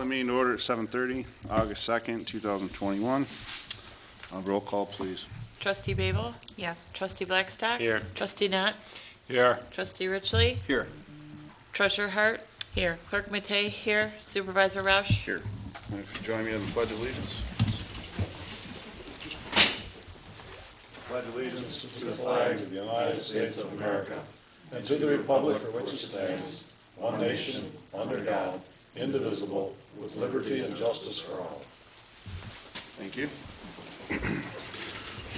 meeting to order at 7:30, August 2nd, 2021. Roll call, please. Trustee Babel? Yes. Trustee Blackstock? Here. Trustee Knotts? Here. Trustee Richley? Here. Treasurer Hart? Here. Clerk Matei here. Supervisor Roush? Here. And if you join me in the Pledge of Allegiance. Pledge allegiance to the flag of the United States of America, and to the republic for which it stands, one nation, under God, indivisible, with liberty and justice for all. Thank you.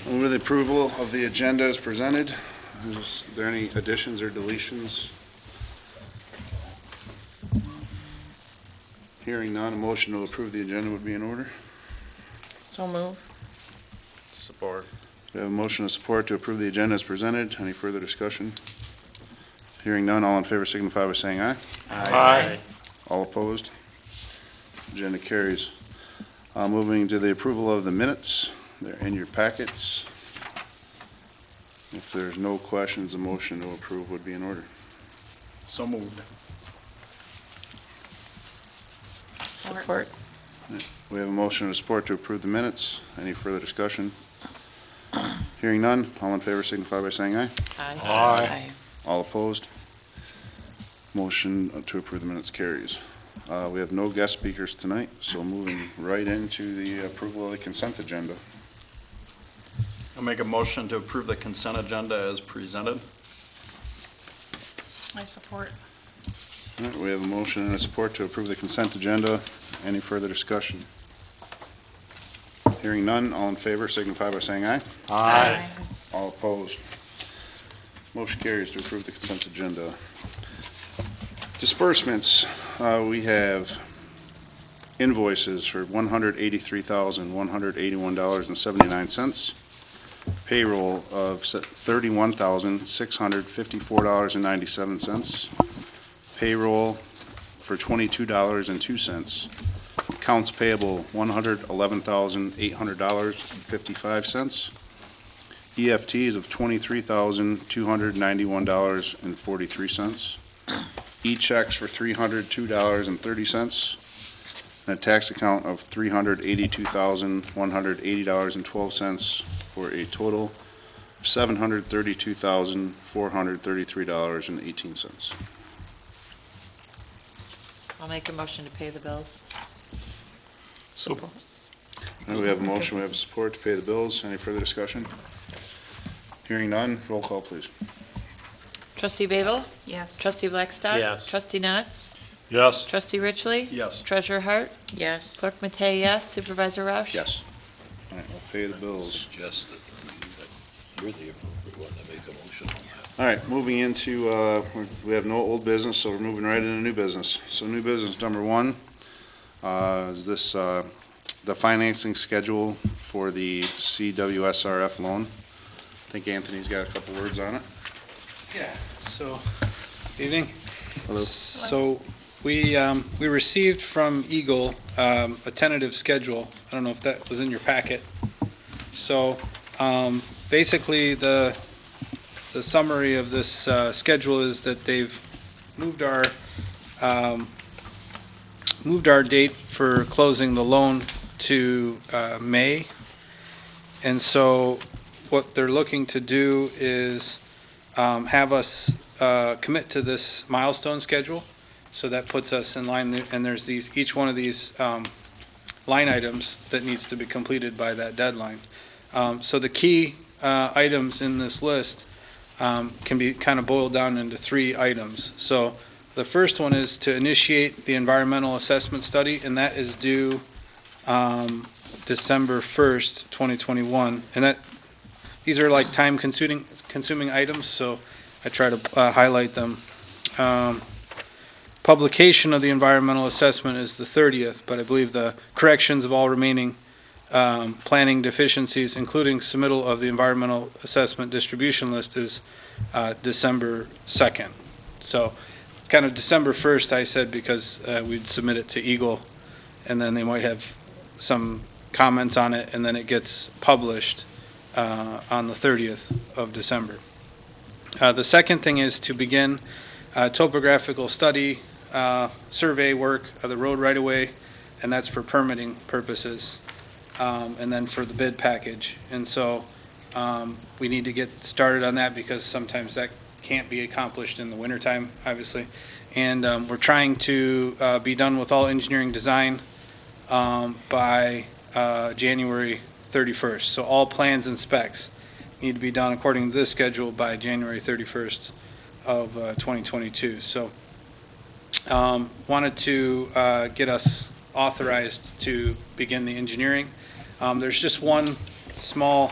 Move the approval of the agenda as presented. Is there any additions or deletions? Hearing none, a motion to approve the agenda would be in order. So move. Support. We have a motion of support to approve the agenda as presented. Any further discussion? Hearing none, all in favor signify by saying aye. Aye. All opposed? Agenda carries. Moving to the approval of the minutes. They're in your packets. If there's no questions, a motion to approve would be in order. So moved. Support. We have a motion of support to approve the minutes. Any further discussion? Hearing none, all in favor signify by saying aye. Aye. All opposed? Motion to approve the minutes carries. We have no guest speakers tonight, so moving right into the approval of the consent agenda. I'll make a motion to approve the consent agenda as presented. I support. All right, we have a motion and a support to approve the consent agenda. Any further discussion? Hearing none, all in favor signify by saying aye. Aye. All opposed? Motion carries to approve the consent agenda. Disbursements, we have invoices for $183,181.79. Payroll of $31,654.97. Payroll for $22.02. Accounts payable, $111,800.55. EFTs of $23,291.43. E-checks for $302.30. And a tax account of $382,180.12 for a total of $732,433.18. I'll make a motion to pay the bills. Support. We have a motion, we have support to pay the bills. Any further discussion? Hearing none, roll call, please. Trustee Babel? Yes. Trustee Blackstock? Yes. Trustee Knotts? Yes. Trustee Richley? Yes. Treasurer Hart? Yes. Clerk Matei, yes. Supervisor Roush? Yes. All right, we'll pay the bills. Suggest that you're the appropriate one to make a motion on that. All right, moving into, we have no old business, so we're moving right into new business. So new business number one is this, the financing schedule for the CWSRF loan. I think Anthony's got a couple words on it. Yeah, so, evening. Hello. So, we received from Eagle a tentative schedule. I don't know if that was in your packet. So, basically, the summary of this schedule is that they've moved our date for closing the loan to May. And so, what they're looking to do is have us commit to this milestone schedule. So that puts us in line, and there's each one of these line items that needs to be completed by that deadline. So the key items in this list can be kind of boiled down into three items. So the first one is to initiate the environmental assessment study, and that is due December 1st, 2021. And these are like time-consuming items, so I try to highlight them. Publication of the environmental assessment is the 30th, but I believe the corrections of all remaining planning deficiencies, including submittal of the environmental assessment distribution list, is December 2nd. So it's kind of December 1st, I said, because we'd submit it to Eagle, and then they might have some comments on it, and then it gets published on the 30th of December. The second thing is to begin topographical study, survey work of the road right-of-way and that's for permitting purposes, and then for the bid package. And so we need to get started on that because sometimes that can't be accomplished in the wintertime, obviously. And we're trying to be done with all engineering design by January 31st. So all plans and specs need to be done according to this schedule by January 31st of 2022. So wanted to get us authorized to begin the engineering. There's just one small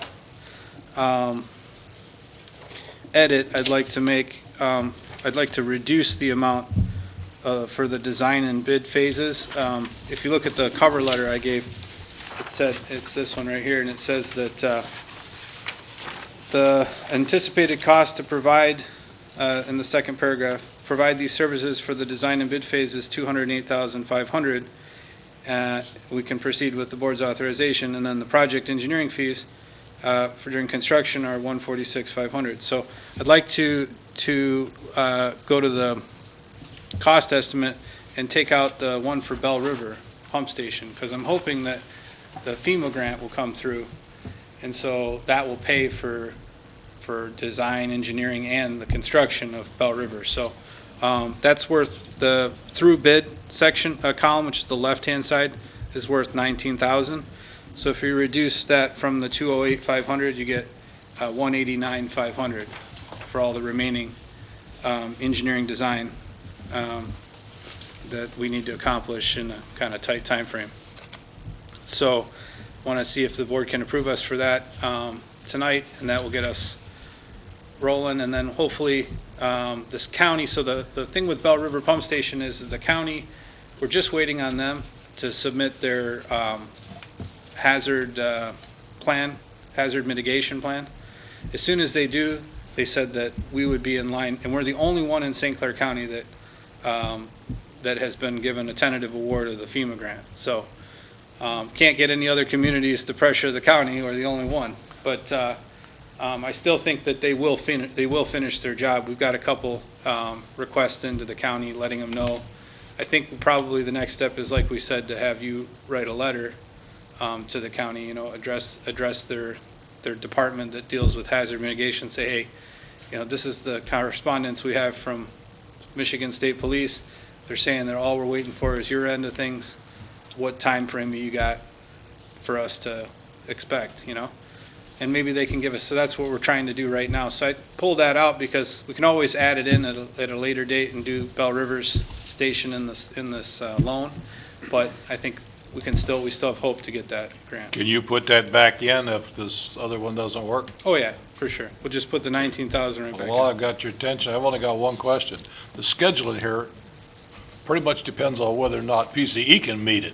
edit I'd like to make. I'd like to reduce the amount for the design and bid phases. If you look at the cover letter I gave, it's this one right here, and it says that the anticipated cost to provide, in the second paragraph, provide these services for the design and bid phase is $208,500. We can proceed with the board's authorization, and then the project engineering fees for during construction are $146,500. So I'd like to go to the cost estimate and take out the one for Bell River Pump Station, because I'm hoping that the FEMA grant will come through, and so that will pay for design, engineering, and the construction of Bell River. So that's worth, the through bid section, column, which is the left-hand side, is worth $19,000. So if you reduce that from the $208,500, you get $189,500 for all the remaining engineering design that we need to accomplish in a kind of tight time frame. So want to see if the board can approve us for that tonight, and that will get us rolling. And then hopefully this county, so the thing with Bell River Pump Station is that the county, we're just waiting on them to submit their hazard mitigation plan. As soon as they do, they said that we would be in line, and we're the only one in St. Clair County that that has been given a tentative award of the FEMA grant. So can't get any other communities to pressure the county. We're the only one. But I still think that they will finish their job. We've got a couple requests into the county letting them know. I think probably the next step is, like we said, to have you write a letter to the county, address their department that deals with hazard mitigation, say, hey, this is the correspondence we have from Michigan State Police. They're saying that all we're waiting for is your end of things. What time frame you got for us to expect, And maybe they can give us, so that's what we're trying to do right now. So I pulled that out because we can always add it in at a later date and do Bell River's station in this loan. But I think we still have hope to get that grant. Can you put that back in if this other one doesn't work? Oh, yeah, for sure. We'll just put the $19,000 right back Well, in. I've got your attention. I've only got one question. The scheduling here pretty much depends on whether or not PCE can meet it.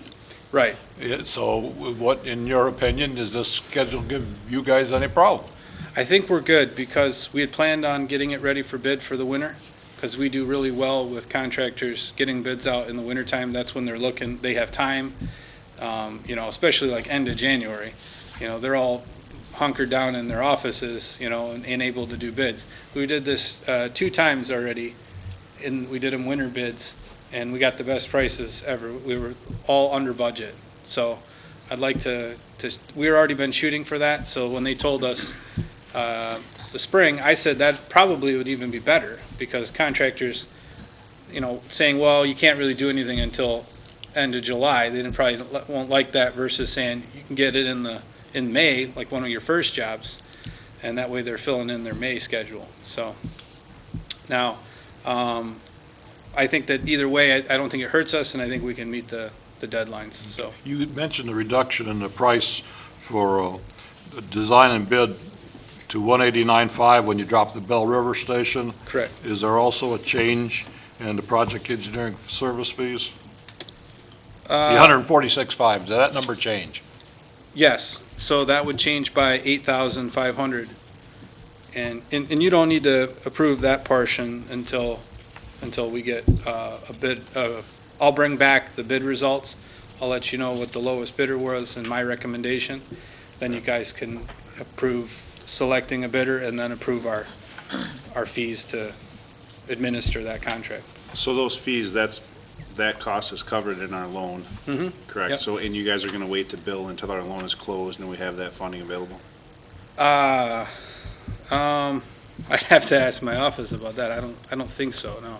Right. So what, in your opinion, does this schedule give you guys any problem? I think we're good because we had planned on getting it ready for bid for the winter, because we do really well with contractors getting bids out in the wintertime. That's when they're looking, they have time, especially like end of January. They're all hunkered down in their offices, and able to do bids. We did this 2 times already, and we did them winter bids, and we got the best prices ever. We were all under budget. So I'd like to we've already been shooting for that. So when they told us the spring, I said that probably would even be better, because contractors, saying, well, you can't really do anything until end of July, they probably won't like that, versus saying you can get it in May, like one of your first jobs, and that way they're filling in their May schedule. So now, I think that either way, I don't think it hurts us, and I think we can meet the deadlines. So You mentioned the reduction in the price for design and bid to $189,500 when you drop the Bell River Station. correct. Is there also a change in the project engineering service fees? The $146,500, does that number change? Yes, so that would change by $8,500, and you don't need to approve that portion until we get a bid. I'll bring back the bid results. I'll let you know what the lowest bidder was and my recommendation. Then you guys can approve selecting a bidder and then approve our fees to administer that contract. So those fees, that's that cost is covered in our loan, Mhm. correct? Yep. So, and you guys are gonna wait to bill until our loan is closed and we have that funding available? I'd have to ask my office about that. I don't think so, no.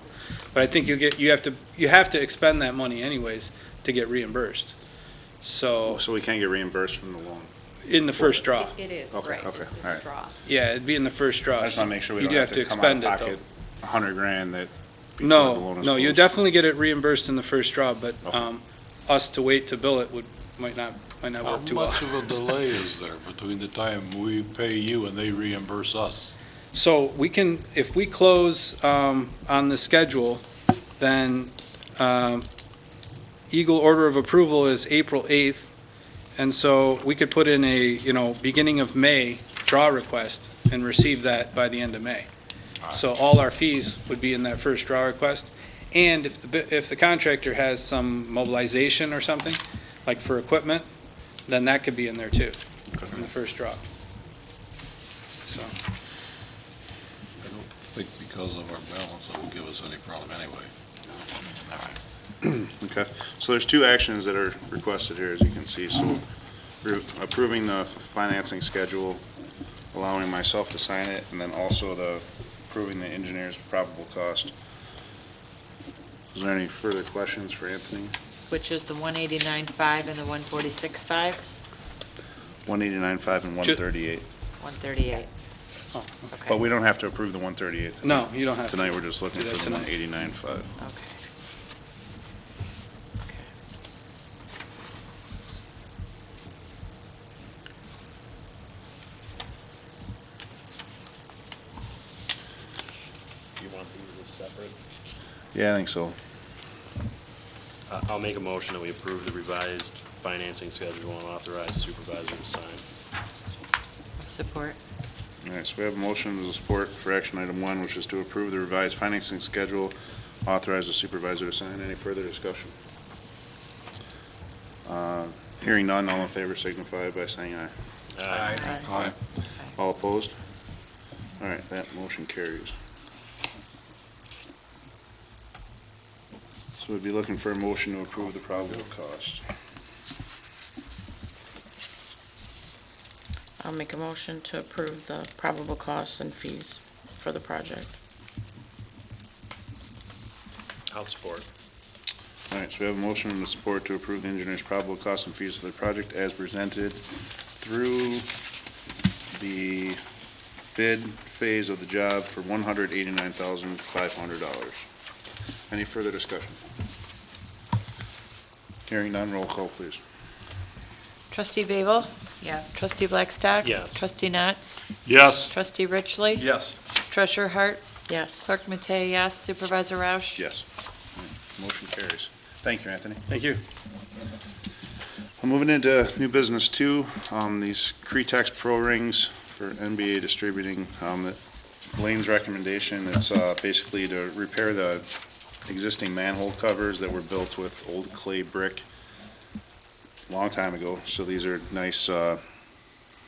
But I think you have to expend that money anyways to get reimbursed. So, So we can't get reimbursed from the loan? in the first draw. It is, Okay, right, okay, it's all a right. draw. Yeah, it'd be in the first draw. I just wanna make sure we You don't do have to come out of expend it, though. pocket $100,000 that. before the No, loan is no, you closed. definitely get it reimbursed in the first draw, but, Okay. us to wait to bill it might not How work too well. much of a delay is there between the time we pay you and they reimburse us? So we can, if we close on the schedule, then Eagle order of approval is April 8th, and so we could put in a, beginning of May draw request and receive that by the end of May. So all our fees would be in that first draw request, and if the contractor has some mobilization or something, like for equipment, then that could be in there too, in the first draw. So. I don't think because of our balance that will give us any problem anyway. All right. Okay, so there's two actions that are requested here, as you can see. So we're approving the financing schedule, allowing myself to sign it, and then also approving the engineer's probable cost. Is there any further questions for Anthony? Which is the 189.5 and the 146.5, 189.5 and 138. 138. Oh, Okay. But we don't have to approve the 138 tonight. No, you don't have to. Tonight, we're just looking Do for that the tonight. 189.5. Okay. You want these as separate? Yeah, I think so. I'll make a motion that we approve the revised financing schedule and authorize the supervisor to sign. Support. All right, so we have a motion to support for action item 1, which is to approve the revised financing schedule, authorize the supervisor to sign. Any further discussion? Hearing none, all in favor signify by saying aye. Aye. Aye. All opposed? All right, that motion carries. So we'd be looking for a motion to approve the probable cost. I'll make a motion to approve the probable costs and fees for the project. I'll support. All right, so we have a motion and a support to approve the engineer's probable costs and fees for the project as presented through the bid phase of the job for $189,500. Any further discussion? Hearing none, roll call, please. Trustee Babel? Yes. Trustee Blackstock? Yes. Trustee Natz? Yes. Trustee Richley? Yes. Treasurer Hart? Yes. Clerk Matei, yes. Supervisor Roush? Yes. Motion carries. Thank you, Anthony. Thank you. I'm moving into new business 2, these Cretex Pro Rings for NBA Distributing. Blaine's recommendation, it's basically to repair the existing manhole covers that were built with old clay brick a long time ago. So these are nice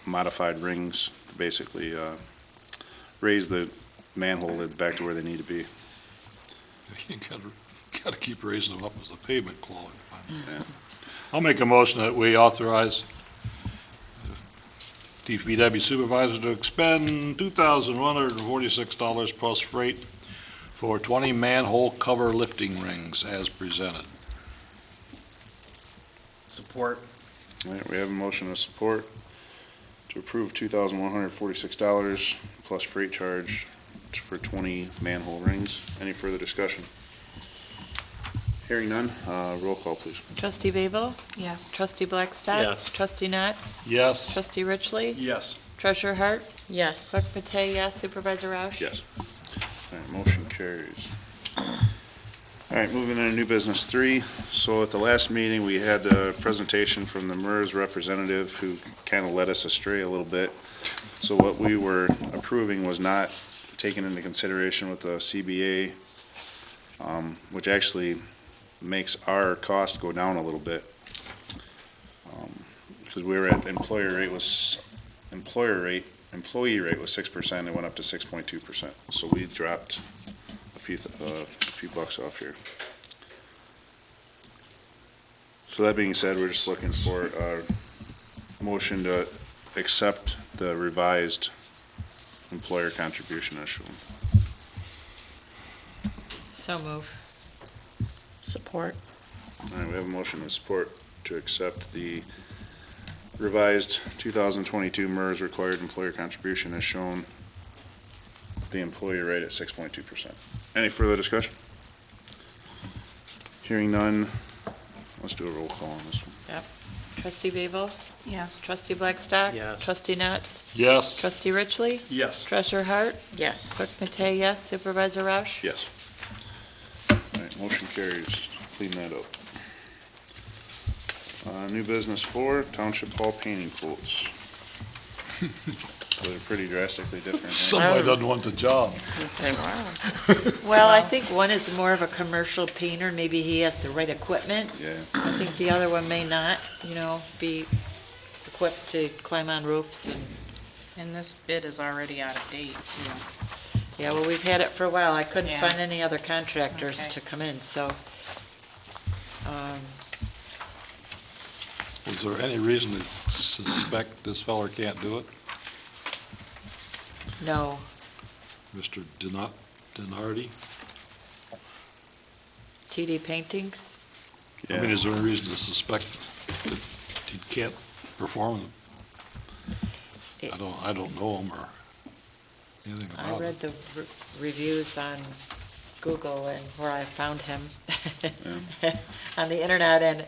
modified rings to basically raise the manhole lid back to where they need to be. You gotta keep raising them up as the pavement clog. Yeah. I'll make a motion that we authorize DPW supervisor to expend $2,146 plus freight for 20 manhole cover lifting rings as presented. Support. All right, we have a motion of support to approve $2,146 plus freight charge for 20 manhole rings. Any further discussion? Hearing none, roll call, please. Trustee Babel? Yes. Trustee Blackstock? Yes. Trustee Natz? Yes. Trustee Richley? Yes. Treasurer Hart? Yes. Clerk Matei, yes. Supervisor Roush? Yes. All right, motion carries. All right, moving on to new business 3. So at the last meeting, we had the presentation from the MERS representative who kind of led us astray a little bit. So what we were approving was not taken into consideration with the CBA, which actually makes our cost go down a little bit. Because we were at employee rate was 6%, it went up to 6.2%. So we dropped a few bucks off here. So that being said, we're just looking for a motion to accept the revised employer contribution as shown. So move. Support. All right, we have a motion and support to accept the revised 2022 MERS required employer contribution as shown, the employee rate at 6.2%. Any further discussion? Hearing none, let's do a roll call on this one. Trustee Babel? Yes. Trustee Blackstock? Yes. Trustee Nuts? Yes. Trustee Richley? Yes. Treasurer Hart? Yes. Clerk Matei, yes. Supervisor Roush? Yes. All right, motion carries. Clean that up. New business 4, Township Hall painting quotes. They're pretty drastically different. huh? Somebody doesn't want the job. Okay, wow. Well, I think one is more of a commercial painter. Maybe he has the right equipment. Yeah, I think the other one may not, be equipped to climb on roofs and, And this bid is already out of date, too. yeah, well, we've had it for a while. I couldn't Yeah. find any other contractors Okay. to come in, so. Was there any reason to suspect this feller can't do it? No, Mr. Denardi? TD Paintings? I mean, is there any reason to suspect that he can't perform it? I don't know him or anything I about read it. the reviews on Google and where I found him on the internet, and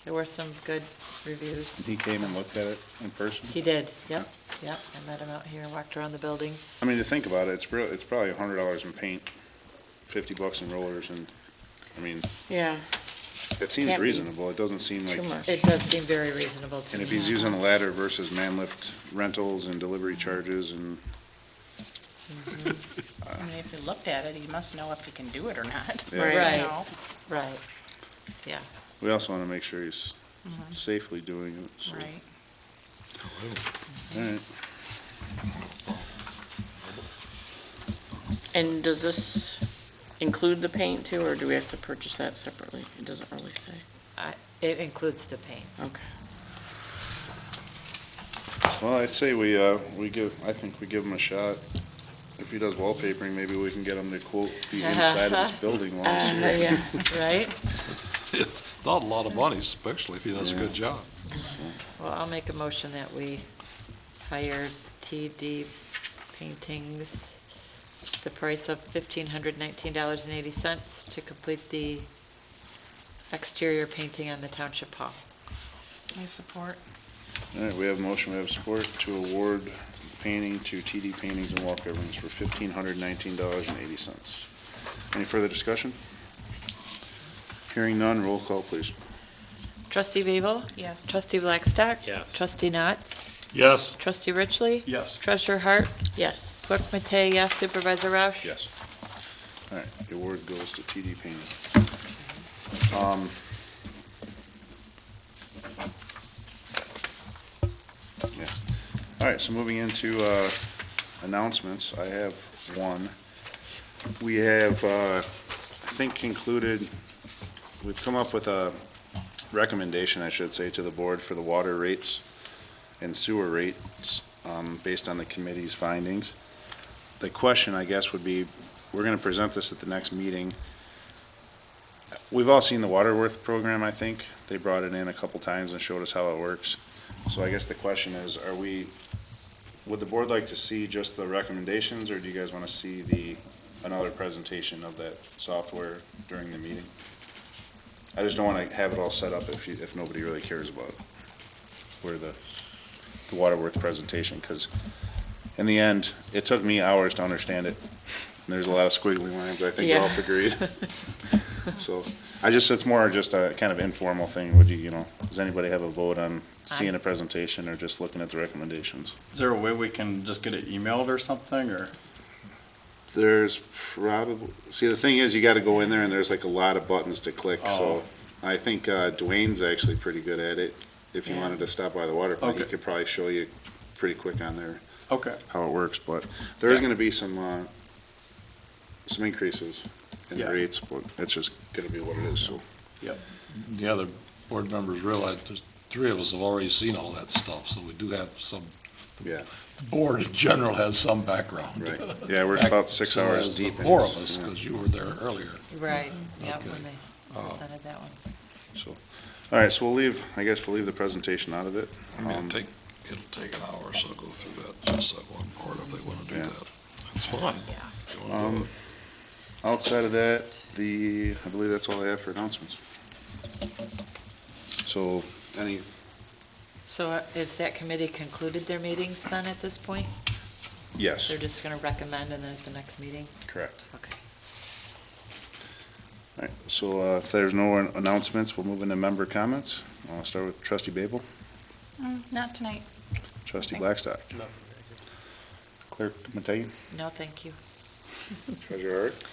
there were some good reviews. he came and looked at it in person. He did, yep. I met him out here and walked around the building. I mean, to think about it, it's probably $100 in paint, $50 in rollers, and, I mean, Yeah, it seems Can't be reasonable. It doesn't seem like, too much. It does seem very reasonable to and me. if he's using a ladder versus man lift rentals and delivery charges and, I mean, if you looked at it, he must know if he can do it or not. Yeah. Right. You Right. know? Right, we also want to make sure he's safely doing it, so. Right. All right. And does this include the paint too, or do we have to purchase that separately? It doesn't really say. it includes the paint. Okay. Well, I'd say I think we give him a shot. If he does wallpapering, maybe we can get him to quote the inside of this building while he's here. Yeah. Right? It's not a lot of money, especially if he does a good job. Well, I'll make a motion that we hire TD Paintings, the price of $1,519.80 to complete the exterior painting on the Township Hall. I support. All right, we have a motion, we have support to award painting to TD Paintings and Wall Coverings for $1,519.80. Any further discussion? Hearing none, roll call, please. Trustee Babel? Yes. Trustee Blackstock? Yes. Trustee Nuts? Yes. Trustee Richley? Yes. Treasurer Hart? Yes. Clerk Matei, yes. Supervisor Roush? Yes. All right, the award goes to TD Painting. Yeah. All right, so moving into announcements, I have one. We have, I think, concluded, we've come up with a recommendation, I should say, to the board for the water rates and sewer rates based on the committee's findings. The question, I guess, would be, we're going to present this at the next meeting. We've all seen the Waterworth program, I think. They brought it in a couple times and showed us how it works. So I guess the question is, would the board like to see just the recommendations, or do you guys want to see another presentation of that software during the meeting? I just don't want to have it all set up if nobody really cares about it, where the Waterworth presentation, because in the end, it took me hours to understand it. And there's a lot of squiggly lines, I think we all Yeah. agreed. So, it's more just a kind of informal thing. Does anybody have a vote on seeing a presentation or just looking at the recommendations? Is there a way we can just get it emailed or something, or? There's probably, the thing is, you gotta go in there and there's like a lot of buttons to click, so Oh. I think Dwayne's actually pretty good at it. If you Yeah. wanted to stop by the water plant, he Okay. could probably show you pretty quick on there Okay. how it works, but there is Yeah. gonna be some increases in the Yeah. rates, but it's just gonna be what it is, so. Yeah, board members realize, there's three of us have already seen all that stuff, so we do have some, Yeah, board in general has some background. right. Yeah, we're about 6 So hours as the deep. in four this, of us, yeah. because you were there earlier. Right, yep, Okay. when they presented that one. So, all right, so we'll leave the presentation out of it. It'll take an hour or so to go through that, just that one part, if they want to do Yeah. that. It's fine. Yeah. If you wanna do it. Outside of that, I believe that's all I have for announcements. So, So is that committee concluded their meetings then at this point? yes, They're just gonna recommend and then at the next meeting? correct. Okay. All right, so if there's no announcements, we'll move into member comments. I'll start with trustee Babel, Not tonight. trustee Okay. Blackstock, clerk Matei, No, thank you. treasurer Hart,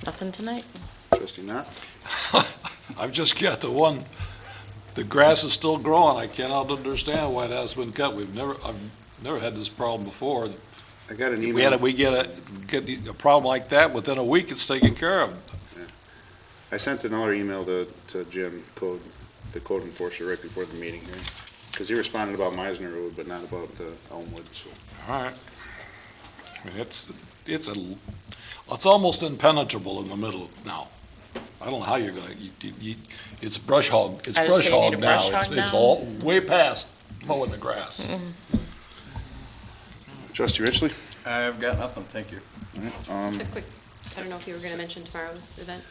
Nothing tonight? trustee Knotts. I've just got the one, the grass is still growing. I cannot understand why it has been cut. I've never had this problem before. I got an email. We get a problem like that, within a week, it's taken care of. I sent another email to Jim, the code enforcer, right before the meeting here, because he responded about Meisner Road, but not about Elmwood, so. All right. I mean, it's almost impenetrable in the middle now. I don't know how you're gonna, it's brush hog, I was saying, you need a brush now. hog It's now? all way past mowing the grass. Trustee Richley? I've got nothing, thank you. Just a quick, I don't know if you were going to mention tomorrow's event.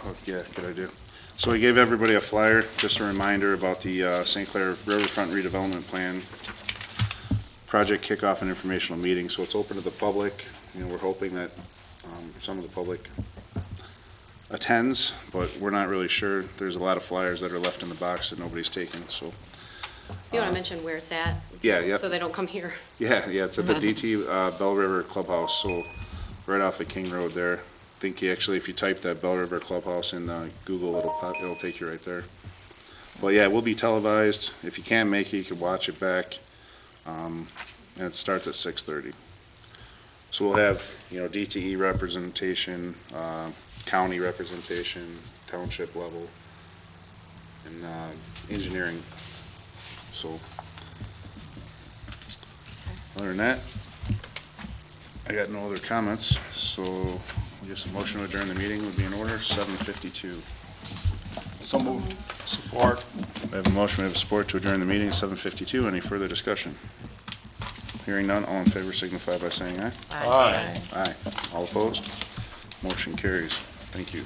Oh, yeah, good idea. So we gave everybody a flyer, just a reminder about the St. Clair Riverfront redevelopment plan project kickoff and informational meeting. So it's open to the public. You know, we're hoping that some of the public attends, but we're not really sure. There's a lot of flyers that are left in the box that nobody's taken, so. You want to mention where it's at? Yeah, yep. So they don't come here. Yeah, it's at the DT Bell River Clubhouse, so right off of King Road there. I think if you type that Bell River Clubhouse in Google, it'll take you right there. But yeah, it will be televised. If you can't make it, you can watch it back. And it starts at 6:30. So we'll have, DTE representation, county representation, township level, and engineering. So, other than that, I got no other comments, so I guess a motion to adjourn the meeting would be in order, 7:52. So moved. Support. We have a motion, we have support to adjourn the meeting, 7:52. Any further discussion? Hearing none, all in favor signify by saying aye. Aye. Aye. All opposed? Motion carries. Thank you.